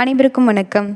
அனைவருக்கும் வணக்கம்.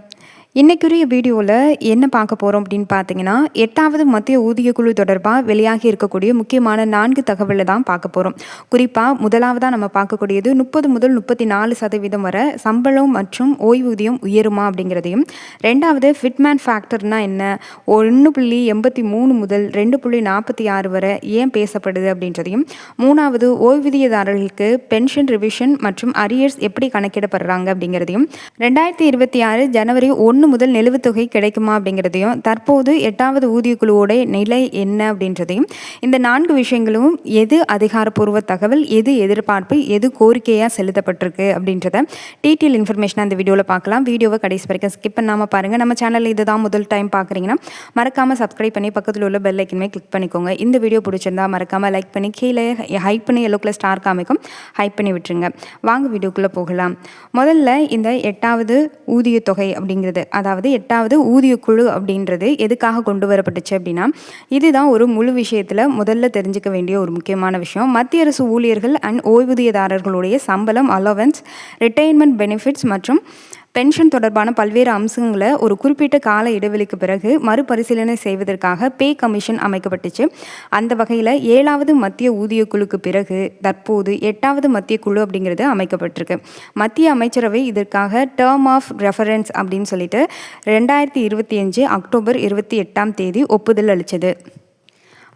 இன்னைக்குரிய வீடியோவில் என்ன பார்க்க போகிறோம் அப்படின்னு பார்த்தீங்கன்னா, 8வது மத்திய ஊதியக்குழு தொடர்பாக வெளியாகி இருக்கக்கூடிய முக்கியமான 4 தகவலை தான் பார்க்க போகிறோம். குறிப்பாக முதலாவதாக நம்ம பார்க்கக்கூடியது 30 முதல் 34% வரை சம்பளம் மற்றும் ஓய்வூதியம் உயருமா அப்படிங்கிறதையும், ரெண்டாவது ஃபிட்மேன் ஃபேக்டர்னா என்ன, 1.83 முதல் 2.46 வரை ஏன் பேசப்படுது அப்படின்றதையும், மூணாவது ஓய்வூதியதாரர்களுக்கு பென்ஷன் ரிவிஷன் மற்றும் அரியர்ஸ் எப்படி கணக்கிடப்படுறாங்க அப்படிங்கிறதையும், 2026 ஜனவரி 1 முதல் நிலுவைத் தொகை கிடைக்குமா அப்படிங்கிறதையும், தற்போது 8வது ஊதியக்குழுவோட நிலை என்ன அப்படின்றதையும், இந்த 4 விஷயங்களும் எது அதிகாரப்பூர்வ தகவல், எது எதிர்பார்ப்பு, எது கோரிக்கையாக செலுத்தப்பட்டிருக்கு அப்படின்றத டீட்டெயில் இன்ஃபர்மேஷன் அந்த வீடியோவில் பார்க்கலாம். வீடியோவை கடைசி வரைக்கும் ஸ்கிப் பண்ணாமல் பாருங்கள். நம்ம சேனலில் இதுதான் முதல் டைம் பார்க்குறீங்கன்னா மறக்காமல் சப்ஸ்கிரைப் பண்ணி பக்கத்தில் உள்ள பெல் ஐக்கனுமே கிளிக் பண்ணிக்கோங்க. இந்த வீடியோ பிடிச்சிருந்தா மறக்காமல் லைக் பண்ணி கீழே ஹைப் பண்ணி எல்லோ கலர் ஸ்டார் காமிக்கும் ஹைப் பண்ணி விட்டுருங்க. வாங்க வீடியோக்குள்ளே போகலாம். முதல்ல இந்த 8வது ஊதியத்தொகை அப்படிங்கிறது, அதாவது 8வது ஊதியக்குழு அப்படின்றது எதுக்காக கொண்டு வரப்பட்டுச்சு அப்படின்னா, இதுதான் ஒரு முழு விஷயத்தில் முதல்ல தெரிஞ்சுக்க வேண்டிய ஒரு முக்கியமான விஷயம். மத்திய அரசு ஊழியர்கள் அண்ட் ஓய்வூதியதாரர்களுடைய சம்பளம், அலோவன்ஸ், ரிட்டையர்மெண்ட் பெனிஃபிட்ஸ் மற்றும் பென்ஷன் தொடர்பான பல்வேறு அம்சங்களை ஒரு குறிப்பிட்ட கால இடைவெளிக்கு பிறகு மறுபரிசீலனை செய்வதற்காக பே கமிஷன் அமைக்கப்பட்டுச்சு. அந்த வகையில் 7வது மத்திய ஊதியக்குழுக்கு பிறகு தற்போது 8வது மத்திய குழு அப்படிங்கிறது அமைக்கப்பட்டிருக்கு. மத்திய அமைச்சரவை இதற்காக டேர்ம் ஆஃப் ரெஃபரன்ஸ் அப்படின்னு சொல்லிட்டு 2025 அக்டோபர் 28 ஒப்புதல் அளித்தது.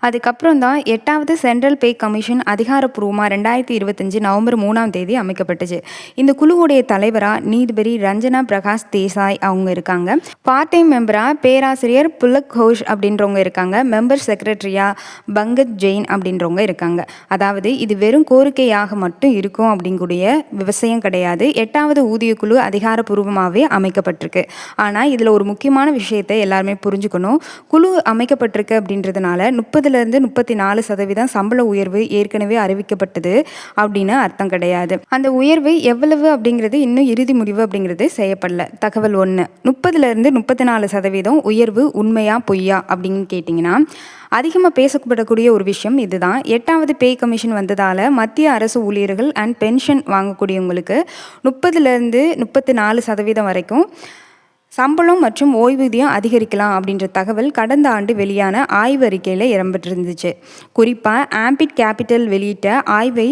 அதுக்கப்புறம் தான் 8வது சென்ட்ரல் பே கமிஷன் அதிகாரப்பூர்வமாக 2025 நவம்பர் 3 அமைக்கப்பட்டுச்சு. இந்த குழுவுடைய தலைவராக நீதிபதி ரஞ்சனா பிரகாஷ் தேசாய் அவங்க இருக்காங்க. பார்ட் டைம் மெம்பராக பேராசிரியர் புலக் கோஷ் அப்படின்றவங்க இருக்காங்க. மெம்பர் செக்ரட்டரியாக பங்கத் ஜெயின் அப்படின்றவங்க இருக்காங்க. அதாவது இது வெறும் கோரிக்கையாக மட்டும் இருக்கும் அப்படிங்கூடிய விவசாயம் கிடையாது. 8வது ஊதியக்குழு அதிகாரப்பூர்வமாகவே அமைக்கப்பட்டிருக்கு. ஆனால் இதில் ஒரு முக்கியமான விஷயத்தை எல்லாருமே புரிஞ்சுக்கணும். குழு அமைக்கப்பட்டிருக்கு அப்படின்றதுனால 30 34% சம்பள உயர்வு ஏற்கனவே அறிவிக்கப்பட்டது அப்படின்னு அர்த்தம் கிடையாது. அந்த உயர்வு எவ்வளவு அப்படிங்கிறது இன்னும் இறுதி முடிவு அப்படிங்கிறது செய்யப்படல. தகவல் 1, 30-34% உயர்வு உண்மையா பொய்யா அப்படின்னு கேட்டிங்கன்னா, அதிகமாக பேசப்படக்கூடிய ஒரு விஷயம் இதுதான். 8வது பே கமிஷன் வந்ததால் மத்திய அரசு ஊழியர்கள் அண்ட் பென்ஷன் வாங்கக்கூடியவங்களுக்கு 30-34% வரைக்கும் சம்பளம் மற்றும் ஓய்வூதியம் அதிகரிக்கலாம் அப்படின்ற தகவல் கடந்த ஆண்டு வெளியான ஆய்வறிக்கையில் இடம்பெற்றிருந்துச்சு. குறிப்பாக ஆம்பிட் கேபிட்டல் வெளியிட்ட ஆய்வை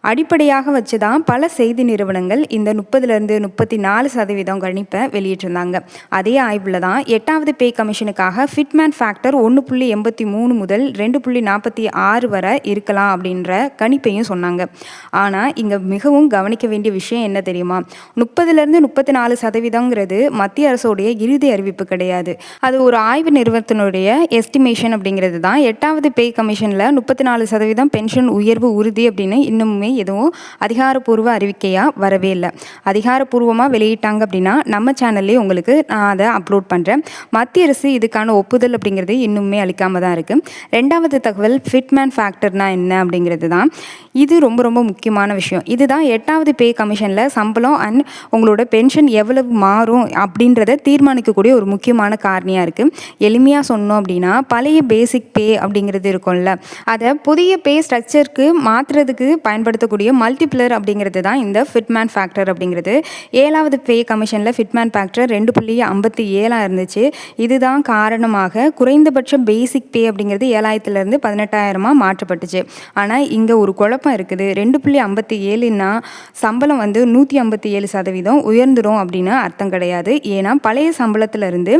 அடிப்படையாக வச்சு தான் பல செய்தி நிறுவனங்கள் இந்த 30-34% கணிப்பை வெளியிட்டிருந்தாங்க. அதே ஆய்வில் தான் 8வது பே கமிஷனுக்காக ஃபிட்மேன் ஃபேக்டர் 1.83 முதல் 2.46 வரை இருக்கலாம் அப்படின்ற கணிப்பையும் சொன்னாங்க. ஆனால் இங்கே மிகவும் கவனிக்க வேண்டிய விஷயம் என்ன தெரியுமா, 30-34% மத்திய அரசோடைய இறுதி அறிவிப்பு கிடையாது. அது ஒரு ஆய்வு நிறுவனத்தினுடைய எஸ்டிமேஷன் அப்படிங்கிறது தான். 8வது பே கமிஷனில் 34% பென்ஷன் உயர்வு உறுதி அப்படின்னு இன்னுமே எதுவும் அதிகாரப்பூர்வ அறிவிக்கையாக வரவே இல்லை. அதிகாரப்பூர்வமாக வெளியிட்டாங்க அப்படின்னா நம்ம சேனல்லே உங்களுக்கு நான் அதை அப்லோட் பண்ணுறேன். மத்திய அரசு இதுக்கான ஒப்புதல் அப்படிங்கிறது இன்னுமே அளிக்காமல் தான் இருக்குது. 2வது தகவல் ஃபிட்மேன் ஃபேக்டர்னா என்ன அப்படிங்கிறது தான். இது ரொம்ப ரொம்ப முக்கியமான விஷயம். இதுதான் 8வது பே கமிஷனில் சம்பளம் அண்ட் உங்களோட பென்ஷன் எவ்வளவு மாறும் அப்படின்றத தீர்மானிக்கக்கூடிய ஒரு முக்கியமான காரணியாக இருக்குது. எளிமையாக சொன்னோம் அப்படின்னா, பழைய பேசிக் பே அப்படிங்கிறது இருக்கும்ல, அதை புதிய பே ஸ்ட்ரக்சருக்கு மாற்றுறதுக்கு பயன்படுத்தக்கூடிய மல்டிப்ளர் அப்படிங்கிறது தான் இந்த ஃபிட்மேன் ஃபேக்டர் அப்படிங்கிறது. 7வது பே கமிஷனில் ஃபிட்மேன் ஃபேக்டர் 2.57 இருந்துச்சு. இதுதான் காரணமாக குறைந்தபட்ச பேசிக் பே அப்படிங்கிறது 7,000 18,000 மாற்றப்பட்டுச்சு. ஆனால் இங்கே ஒரு குழப்பம் இருக்குது. 2.57ன்னா சம்பளம் 157% உயர்ந்துடும் அப்படின்னு அர்த்தம் கிடையாது. ஏன்னா பழைய சம்பளத்திலிருந்து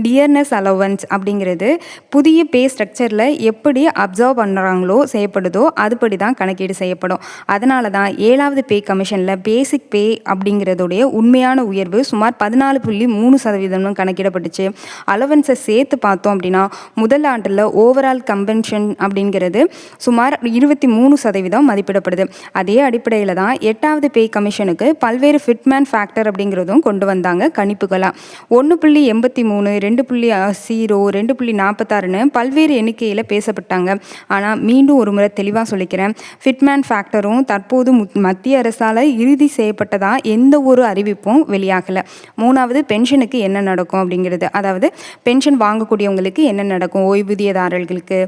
டியர்னஸ் அலோவன்ஸ் அப்படிங்கிறது புதிய பே ஸ்ட்ரக்சரில் எப்படி அப்சர்வ் பண்ணுறாங்களோ செய்யப்படுதோ அதுபடி தான் கணக்கீடு செய்யப்படும். அதனால தான் 7வது பே கமிஷனில் பேசிக் பே அப்படிங்கிறதுடைய உண்மையான உயர்வு சுமார் 14.3% கணக்கிடப்பட்டுச்சு. அலவன்ஸை சேர்த்து பார்த்தோம் அப்படின்னா முதல் ஆண்டில் ஓவரால் கம்பென்ஷன் அப்படிங்கிறது சுமார் 23% மதிப்பிடப்படுது. அதே அடிப்படையில் தான் 8வது பே கமிஷனுக்கு பல்வேறு ஃபிட்மேன் ஃபேக்டர் அப்படிங்கிறதும் கொண்டு வந்தாங்க கணிப்புகளாக. 1.83, 2.0, 2.46ன்னு பல்வேறு எண்ணிக்கையில் பேசப்பட்டாங்க. ஆனால் மீண்டும் ஒரு முறை தெளிவாக சொல்லிக்கிறேன், ஃபிட்மேன் ஃபேக்டரும் இருந்தாலும் தற்போது மத்திய அரசால் இறுதி செய்யப்பட்டதா எந்த ஒரு அறிவிப்பும் வெளியாகலை. 3வது பென்ஷனுக்கு என்ன நடக்கும் அப்படிங்கிறது, அதாவது பென்ஷன் வாங்கக்கூடியவங்களுக்கு என்ன நடக்கும், ஓய்வூதியதாரர்களுக்கு.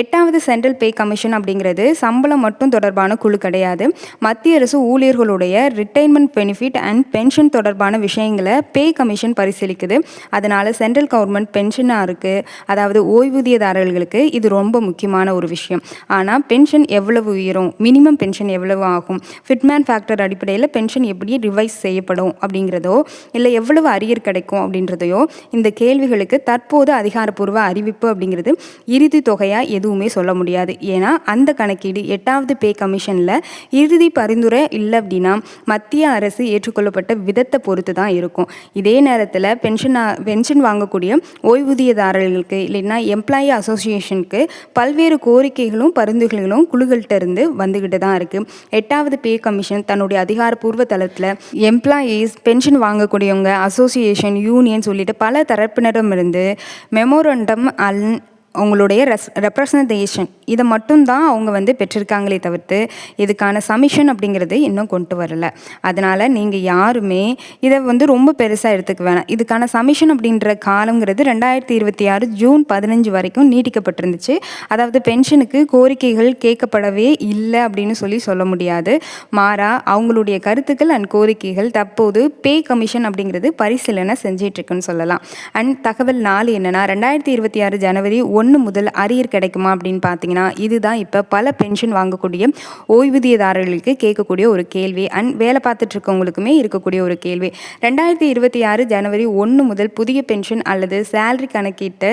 8வது சென்ட்ரல் பே கமிஷன் அப்படிங்கிறது சம்பளம் மட்டும் தொடர்பான குழு கிடையாது. மத்திய அரசு ஊழியர்களுடைய ரிட்டைர்மெண்ட் பெனிஃபிட் அண்ட் பென்ஷன் தொடர்பான விஷயங்களை பே கமிஷன் பரிசீலிக்குது. அதனால் சென்ட்ரல் கவர்மெண்ட் பென்ஷனாருக்கு, அதாவது ஓய்வூதியதாரர்களுக்கு இது ரொம்ப முக்கியமான ஒரு விஷயம். ஆனால் பென்ஷன் எவ்வளவு உயரும், மினிமம் பென்ஷன் எவ்வளவு ஆகும், ஃபிட்மேன் ஃபேக்டர் அடிப்படையில் பென்ஷன் எப்படி ரிவைஸ் செய்யப்படும் அப்படிங்கிறதோ, இல்லை எவ்வளவு அரியர் கிடைக்கும் அப்படின்றதையோ, இந்த கேள்விகளுக்கு தற்போது அதிகாரப்பூர்வ அறிவிப்பு அப்படிங்கிறது இறுதி தொகையாக எதுவுமே சொல்ல முடியாது. ஏன்னா அந்த கணக்கீடு 8வது பே கமிஷனில் இறுதி பரிந்துரை இல்லை அப்படின்னா மத்திய அரசு ஏற்றுக்கொள்ளப்பட்ட விதத்தை பொறுத்து தான் இருக்கும். இதே நேரத்தில் பென்ஷன் வாங்கக்கூடிய ஓய்வூதியதாரர்களுக்கு இல்லைன்னா எம்ப்ளாயி அசோசியேஷனுக்கு பல்வேறு கோரிக்கைகளும் பரிந்துரைகளும் குழுக்கள்கிட்ட இருந்து வந்துக்கிட்டு தான் இருக்குது. 8வது பே கமிஷன் தன்னுடைய அதிகாரப்பூர்வ தளத்தில் எம்ப்ளாயீஸ், பென்ஷன் வாங்கக்கூடியவங்க, அசோசியேஷன், யூனியன் சொல்லிட்டு பல தரப்பினரிடமிருந்து மெமோரண்டம் அவங்களுடைய ரெப்ரசன்டேஷன் இதை மட்டும்தான் அவங்க பெற்றிருக்காங்களே தவிர்த்து இதுக்கான சமிஷன் அப்படிங்கிறது இன்னும் கொண்டு வரல. அதனால் நீங்கள் யாருமே இதை ரொம்ப பெருசாக எடுத்துக்க வேணாம். இதுக்கான சமிஷன் அப்படின்ற காலங்கிறது 2026 ஜூன் 15 வரைக்கும் நீட்டிக்கப்பட்டிருந்துச்சு. அதாவது பென்ஷனுக்கு கோரிக்கைகள் கேட்கப்படவே இல்லை அப்படின்னு சொல்ல முடியாது. மாறா அவங்களுடைய கருத்துக்கள் அண்ட் கோரிக்கைகள் தற்போது பே கமிஷன் அப்படிங்கிறது பரிசீலனை செஞ்சிட்ருக்குன்னு சொல்லலாம். அண்ட் தகவல் 4 என்னென்னா 2026 ஜனவரி 1 முதல் அரியர் கிடைக்குமா அப்படின்னு பார்த்தீங்கன்னா இதுதான் இப்போ பல பென்ஷன் வாங்கக்கூடிய ஓய்வூதியதாரர்களுக்கு கேட்கக்கூடிய ஒரு கேள்வி அண்ட் வேலை பார்த்துட்டு இருக்கவங்களுக்குமே இருக்கக்கூடிய ஒரு கேள்வி. 2026 ஜனவரி 1 முதல் புதிய பென்ஷன் அல்லது சேலரி கணக்கிட்டு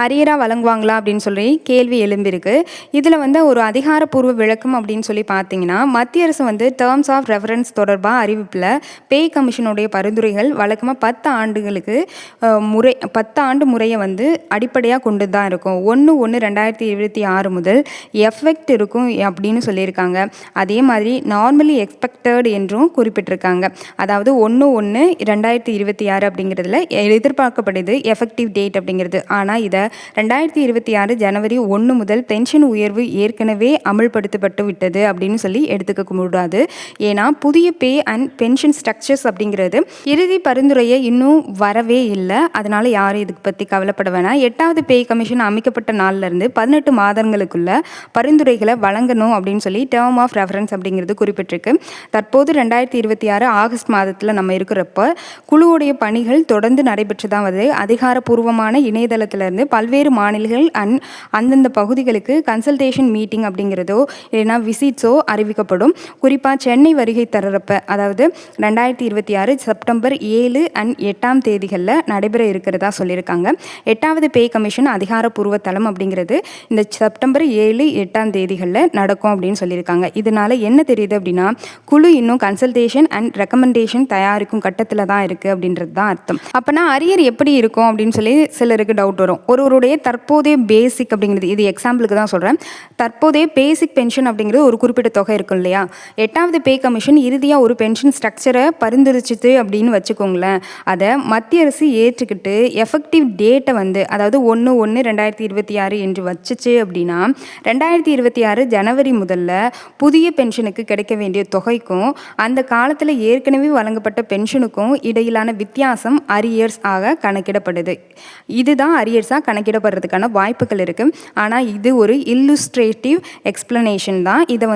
அரியராக வழங்குவாங்களா அப்படின்னு சொல்லி கேள்வி எழும்பியிருக்கு. இதில் ஒரு அதிகாரப்பூர்வ விளக்கம் அப்படின்னு சொல்லி பார்த்தீங்கன்னா மத்திய அரசு டேர்ம்ஸ் ஆஃப் ரெஃபரன்ஸ் தொடர்பாக அறிவிப்பில் பே கமிஷனுடைய பரிந்துரைகள் வழக்கமாக 10 ஆண்டுகளுக்கு 10 ஆண்டு முறையை அடிப்படையாக கொண்டு தான் இருக்கும். 1/1/2026 முதல் எஃபெக்ட் இருக்கும் அப்படின்னு சொல்லியிருக்காங்க. அதே மாதிரி நார்மலி எக்ஸ்பெக்டட் என்றும் குறிப்பிட்டிருக்காங்க. அதாவது 1/1/2026 அப்படிங்கிறதுல எதிர்பார்க்கப்படுது எஃபெக்டிவ் டேட் அப்படிங்கிறது. ஆனால் இதை 2026 ஜனவரி 1 முதல் பென்ஷன் உயர்வு ஏற்கனவே அமல்படுத்தப்பட்டு விட்டது அப்படின்னு சொல்லி எடுத்துக்க கூடாது. ஏன்னா புதிய பே அண்ட் பென்ஷன் ஸ்ட்ரக்சர்ஸ் அப்படிங்கிறது இறுதி பரிந்துரையை இன்னும் வரவே இல்லை. அதனால யாரும் இதுக்கு பற்றி கவலைப்பட வேணாம். 8வது பே கமிஷன் அமைக்கப்பட்ட நாள்லேருந்து 18 மாதங்களுக்குள்ள பரிந்துரைகளை வழங்கணும் அப்படின்னு சொல்லி டேர்ம் ஆஃப் ரெஃபரன்ஸ் அப்படிங்கிறது குறிப்பிட்டிருக்கு. தற்போது 2026 ஆகஸ்ட் மாதத்தில் நம்ம இருக்கிறப்ப குழுவுடைய பணிகள் தொடர்ந்து நடைபெற்று தான் வருது. அதிகாரப்பூர்வமான இணையதளத்திலிருந்து பல்வேறு மாநிலங்கள் அந்தந்த பகுதிகளுக்கு கன்சல்டேஷன் மீட்டிங் அப்படிங்கிறதோ இல்லைன்னா விசிட்ஸோ அறிவிக்கப்படும். குறிப்பாக சென்னை வருகை தரப்ப, அதாவது 2026 செப்டம்பர் 7 அண்ட் 8ஆம் தேதிகளில் நடைபெற இருக்கிறதா சொல்லியிருக்காங்க. 8வது பே கமிஷன் அதிகாரப்பூர்வ தளம் அப்படிங்கிறது இந்த செப்டம்பர் 7, 8ஆம் தேதிகளில் நடக்கும் அப்படின்னு சொல்லியிருக்காங்க. இதனால என்ன தெரியுது அப்படின்னா குழு இன்னும் கன்சல்டேஷன் அண்ட் ரெக்கமெண்டேஷன் தயாரிக்கும் கட்டத்தில் தான் இருக்குது அப்படின்றது தான் அர்த்தம். அப்போனா அரியர் எப்படி இருக்கும் அப்படின்னு சொல்லி சிலருக்கு டவுட் வரும். ஒருவருடைய தற்போதைய பேசிக் அப்படிங்கிறது, இது எக்ஸாம்பிளுக்கு தான் சொல்கிறேன், தற்போதைய பேசிக் பென்ஷன் அப்படிங்கிறது ஒரு குறிப்பிட்ட தொகை இருக்கும் இல்லையா. 8வது பே கமிஷன் இறுதியாக ஒரு பென்ஷன் ஸ்ட்ரக்சரை பரிந்துரைச்சிது அப்படின்னு வச்சுக்கோங்களேன். அதை மத்திய அரசு ஏற்றுக்கிட்டு எஃபெக்டிவ் டேட்டை அதாவது 1/1/2026 என்று வச்சுச்சு அப்படின்னா 2026 ஜனவரி முதல்ல புதிய பென்ஷனுக்கு கிடைக்க வேண்டிய தொகைக்கும் அந்த காலத்தில் ஏற்கனவே வழங்கப்பட்ட பென்ஷனுக்கும் இடையிலான வித்தியாசம் அரியர்ஸ் ஆக கணக்கிடப்படுது. இதுதான் அரியர்ஸாக கணக்கிடப்படுறதுக்கான வாய்ப்புகள் இருக்குது. ஆனால் இது ஒரு இல்லுஸ்ட்ரேட்டிவ் எக்ஸ்பிளனேஷன் தான். இதை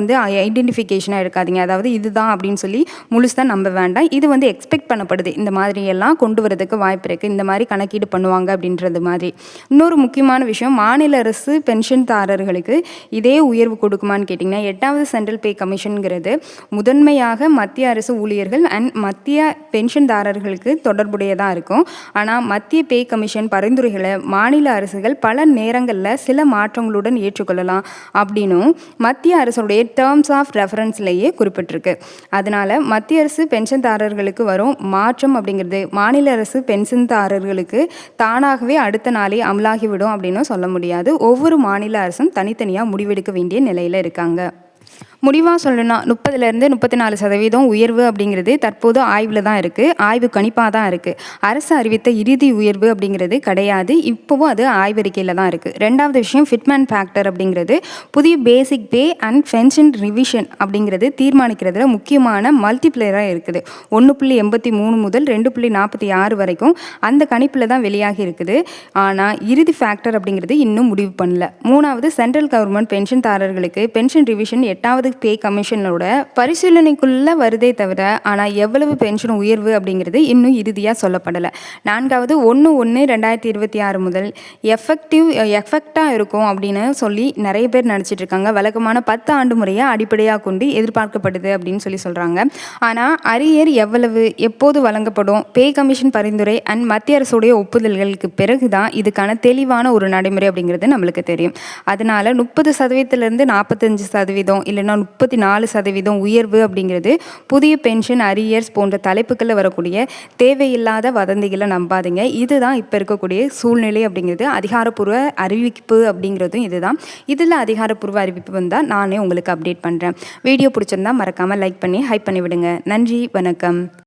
ஐடென்டிஃபிகேஷனாக எடுக்காதீங்க. அதாவது இதுதான் அப்படின்னு சொல்லி முழுசாக நம்ப வேண்டாம். இது எக்ஸ்பெக்ட் பண்ணப்படுது. இந்த மாதிரி எல்லாம் கொண்டு வரதுக்கு வாய்ப்பு இருக்குது. இந்த மாதிரி கணக்கீடு பண்ணுவாங்க அப்படின்றது மாதிரி. இன்னொரு முக்கியமான விஷயம், மாநில அரசு பென்ஷன்தாரர்களுக்கு இதே உயர்வு கொடுக்குமான்னு கேட்டிங்கன்னா 8வது சென்ட்ரல் பே கமிஷனுங்கிறது முதன்மையாக மத்திய அரசு ஊழியர்கள் அண்ட் மத்திய பென்ஷன்தாரர்களுக்கு தொடர்புடையதாக இருக்கும். ஆனால் மத்திய பே கமிஷன் பரிந்துரைகளை மாநில அரசுகள் பல நேரங்களில் சில மாற்றங்களுடன் ஏற்றுக்கொள்ளலாம் அப்படின்னும் மத்திய அரசுடைய டேர்ம்ஸ் ஆஃப் ரெஃபரன்ஸ்லேயே குறிப்பிட்டிருக்கு. அதனால் மத்திய அரசு பென்ஷன்தாரர்களுக்கு வரும் மாற்றம் அப்படிங்கிறது மாநில அரசு பென்ஷன்தாரர்களுக்கு தானாகவே அடுத்த நாளே அமலாகிவிடும் அப்படின்னு சொல்ல முடியாது. ஒவ்வொரு மாநில அரசும் தனித்தனியாக முடிவெடுக்க வேண்டிய நிலையில் இருக்காங்க. முடிவாக சொல்லணும்னா 30லேருந்து 34% உயர்வு அப்படிங்கிறது தற்போது ஆய்வில் தான் இருக்குது, ஆய்வு கணிப்பாக தான் இருக்குது. அரசு அறிவித்த இறுதி உயர்வு அப்படிங்கிறது கிடையாது, இப்போவும் அது ஆய்வறிக்கையில் தான் இருக்குது. ரெண்டாவது விஷயம் ஃபிட்மேன் ஃபேக்டர் அப்படிங்கிறது புதிய பேசிக் பே அண்ட் பென்ஷன் ரிவிஷன் அப்படிங்கிறது தீர்மானிக்கிறதுல முக்கியமான மல்டிப்ளேயராக இருக்குது. 1.83 முதல் 2.46 வரைக்கும் அந்த கணிப்பில் தான் வெளியாகி இருக்குது. ஆனால் இறுதி ஃபேக்டர் அப்படிங்கிறது இன்னும் முடிவு பண்ணல. மூணாவது சென்ட்ரல் கவர்மெண்ட் பென்ஷன்தாரர்களுக்கு பென்ஷன் ரிவிஷன் 8வது பே கமிஷனோட பரிசீலனைக்குள்ளே வருதே தவிர ஆனால் எவ்வளவு பென்ஷன் உயர்வு அப்படிங்கிறது இன்னும் இறுதியாக சொல்லப்படலை. நான்காவது 1/1/2026 முதல் எஃபெக்டாக இருக்கும் அப்படின்னு சொல்லி நிறைய பேர் நினச்சிட்டு இருக்காங்க. வழக்கமான 10 ஆண்டு முறையை அடிப்படையாக கொண்டு எதிர்பார்க்கப்படுது அப்படின்னு சொல்கிறாங்க. ஆனால் அரியர் எவ்வளவு எப்போது வழங்கப்படும், பே கமிஷன் பரிந்துரை அண்ட் மத்திய அரசுடைய ஒப்புதல்களுக்கு பிறகு தான் இதுக்கான தெளிவான ஒரு நடைமுறை அப்படிங்கிறது நம்மளுக்கு தெரியும். அதனால 30%லேருந்து 45% இல்லைன்னா 34% உயர்வு அப்படிங்கிறது புதிய பென்ஷன் அரியர்ஸ் போன்ற தலைப்புகளில் வரக்கூடிய தேவையில்லாத வதந்திகளை நம்பாதீங்க. இதுதான் இப்போ இருக்கக்கூடிய சூழ்நிலை அப்படிங்கிறது. அதிகாரப்பூர்வ அறிவிப்பு அப்படிங்கிறதும் இதுதான். இதில் அதிகாரப்பூர்வ அறிவிப்பு வந்தால் நானே உங்களுக்கு அப்டேட் பண்ணுறேன். வீடியோ பிடிச்சிருந்தா மறக்காமல் லைக் பண்ணி ஹைப் பண்ணி விடுங்க. நன்றி, வணக்கம்.